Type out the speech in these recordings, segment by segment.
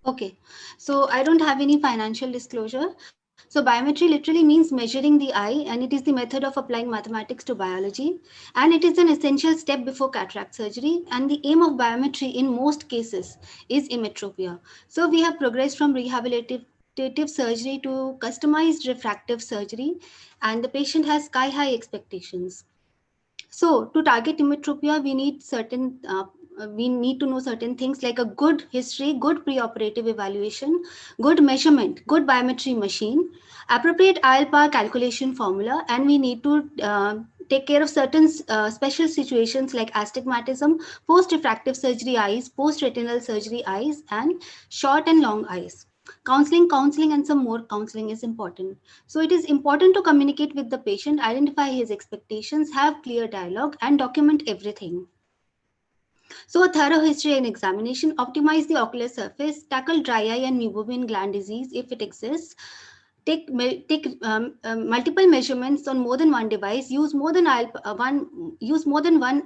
Okay, so I don't have any financial disclosure. So biometry literally means measuring the eye, and it is the method of applying mathematics to biology. And it is an essential step before cataract surgery. And the aim of biometry in most cases is emmetropia. So we have progressed from rehabilitative surgery to customized refractive surgery, and the patient has sky high expectations. So to target emmetropia, we need to know certain things like a good history, good preoperative evaluation, good measurement, good biometry machine, appropriate IL-PAR calculation formula, and we need to take care of certain special situations like astigmatism, post-refractive surgery eyes, post-retinal surgery eyes, and short and long eyes. Counseling, and some more counseling is important. So it is important to communicate with the patient, identify his expectations, have clear dialogue, and document everything. So a thorough history and examination, optimize the ocular surface, tackle dry eye and meibomian gland disease if it exists, take multiple measurements on more than one device, use more than one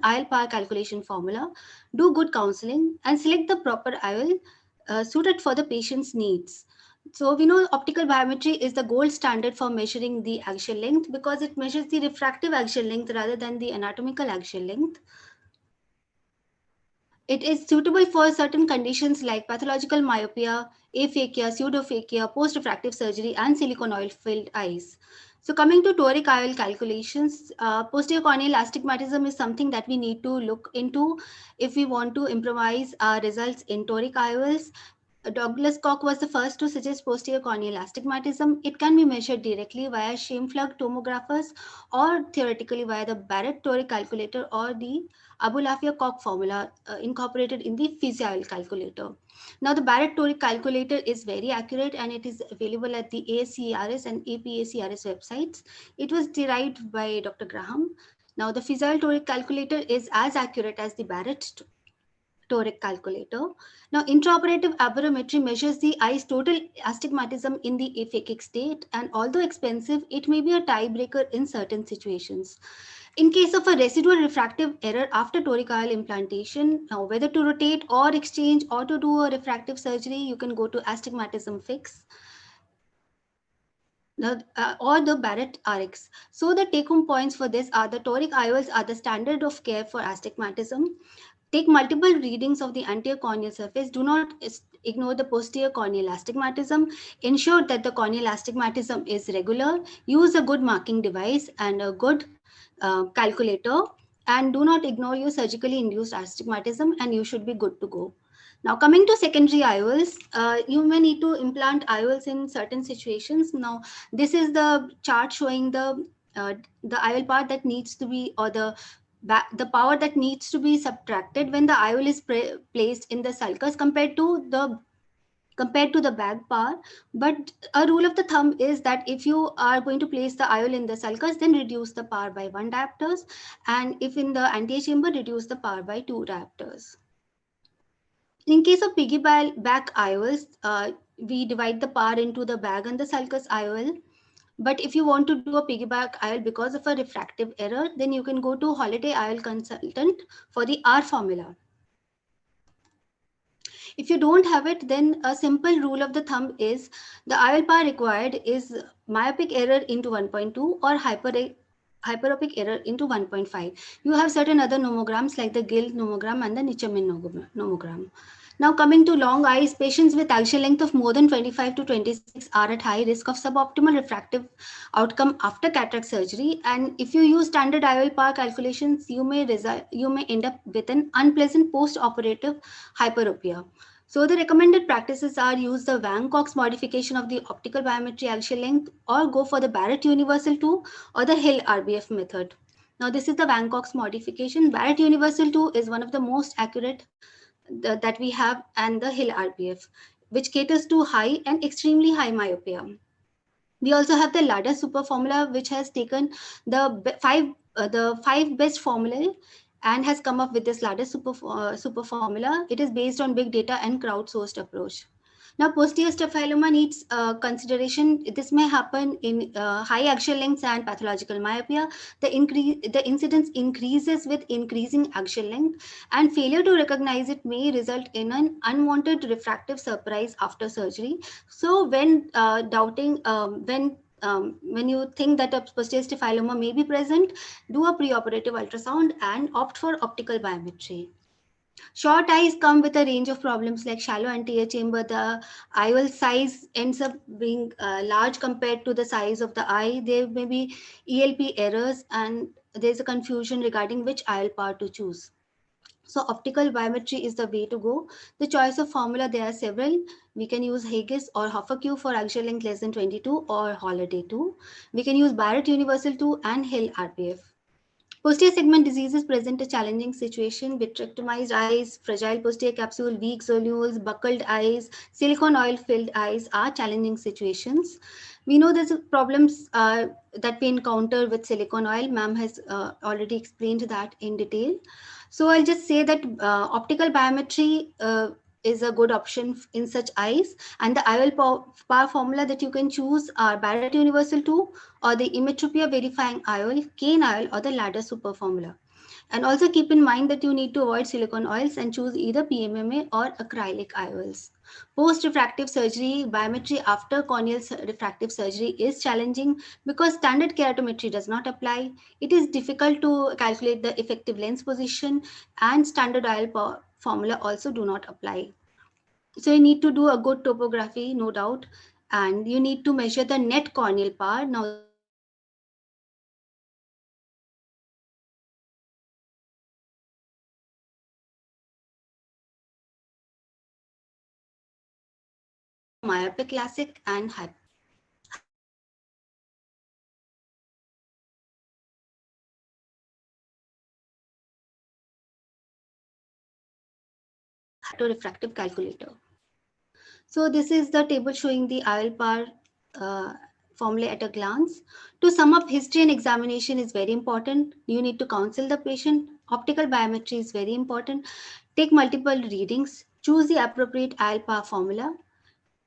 IL-PAR calculation formula, do good counseling, and select the proper IOL suited for the patient's needs. So we know optical biometry is the gold standard for measuring the axial length because it measures the refractive axial length rather than the anatomical axial length. It is suitable for certain conditions like pathological myopia, aphakia, pseudophakia, post-refractive surgery, and silicone oil-filled eyes. So coming to toric IOL calculations, posterior corneal astigmatism is something that we need to look into if we want to improvise our results in toric IOLs. Douglas Koch was the first to suggest posterior corneal astigmatism. It can be measured directly via Scheimpflug tomographers or theoretically via the Barrett toric calculator or the Abulafia-Koch formula incorporated in the Physiol calculator. Now, the Barrett toric calculator is very accurate and it is available at the ASCRS and APACRS websites. It was derived by Dr. Graham. Now, the Physiol toric calculator is as accurate as the Barrett toric calculator. Now, intraoperative aberrometry measures the eye's total astigmatism in the aphakic state, and although expensive, it may be a tiebreaker in certain situations. In case of a residual refractive error after toric IOL implantation, now whether to rotate or exchange or to do a refractive surgery, you can go to astigmatism fix or the Barrett RX. So the take-home points for this are the toric IOLs are the standard of care for astigmatism. Take multiple readings of the anterior corneal surface. Do not ignore the posterior corneal astigmatism. Ensure that the corneal astigmatism is regular. Use a good marking device and a good calculator. And do not ignore your surgically induced astigmatism, and you should be good to go. Now, coming to secondary IOLs, you may need to implant IOLs in certain situations. Now, this is the chart showing the IOL part that needs to be, or the power that needs to be subtracted when the IOL is placed in the sulcus compared to the bag power. But a rule of the thumb is that if you are going to place the IOL in the sulcus, then reduce the power by 1 diopters, and if in the antechamber, reduce the power by 2 diopters. In case of piggyback IOLs, we divide the power into the bag and the sulcus IOL. But if you want to do a piggyback IOL because of a refractive error, then you can go to Holiday IOL Consultant for the R formula. If you don't have it, then a simple rule of the thumb is the IOL power required is myopic error into 1.2 or hyperopic error into 1.5. You have certain other nomograms like the Gill nomogram and the Nichamin nomogram. Now coming to long eyes, patients with axial length of more than 25 to 26 are at high risk of suboptimal refractive outcome after cataract surgery. And if you use standard IOL power calculations, you may end up with an unpleasant post-operative hyperopia. So the recommended practices are use the Van-Cox modification of the optical biometry axial length, or go for the Barrett Universal 2 or the Hill RBF method. Now this is the Van-Cox modification. Barrett Universal 2 is one of the most accurate that we have, and the Hill RBF, which caters to high and extremely high myopia. We also have the Lada super formula, which has taken the five best formulae and has come up with this Lada super formula. It is based on big data and crowdsourced approach. Now, posterior staphyloma needs consideration. This may happen in high axial lengths and pathological myopia. The incidence increases with increasing axial length, and failure to recognize it may result in an unwanted refractive surprise after surgery. So, when doubting, when you think that a posterior staphyloma may be present, do a preoperative ultrasound and opt for optical biometry. Short eyes come with a range of problems like shallow anterior chamber. The IOL size ends up being large compared to the size of the eye. There may be ELP errors, and there's a confusion regarding which IOL power to choose. So optical biometry is the way to go. The choice of formula, there are several. We can use Haigis or Hoffa-Q for axial length less than 22 or Holiday 2. We can use Barrett Universal 2 and Hill RPF. Posterior segment diseases present a challenging situation. Vitrectomized eyes, fragile posterior capsule, weak zonules, buckled eyes, silicone oil filled eyes are challenging situations. We know there's problems that we encounter with silicone oil. Ma'am has already explained that in detail. So I'll just say that optical biometry is a good option in such eyes, and the IOL power formula that you can choose are Barrett Universal 2 or the Imetropia verifying IOL, Kane IOL, or the ladder super formula. And also keep in mind that you need to avoid silicone oils and choose either PMMA or acrylic IOLs. Post-refractive surgery, biometry after corneal refractive surgery is challenging because standard keratometry does not apply. It is difficult to calculate the effective lens position, and standard IOL formula also do not apply. So you need to do a good topography, no doubt, and you need to measure the net corneal power. Now, this is the power that you need to measure to calculate the effective lens position. Myopic classic and refractive calculator. So this is the table showing the IOL power formula at a glance. To sum up, history and examination is very important. You need to counsel the patient. Optical biometry is very important. Take multiple readings. Choose the appropriate IOL power formula.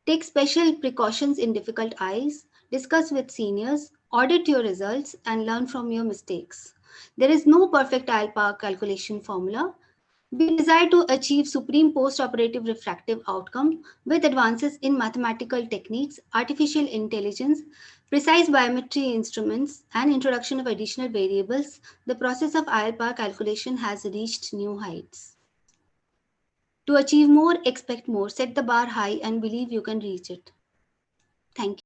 Take special precautions in difficult eyes. Discuss with seniors. Audit your results and learn from your mistakes. There is no perfect IOL power calculation formula. We desire to achieve supreme post-operative refractive outcome with advances in mathematical techniques, artificial intelligence, precise biometry instruments, and introduction of additional variables. The process of IOL power calculation has reached new heights. To achieve more, expect more. Set the bar high and believe you can reach it. Thank you.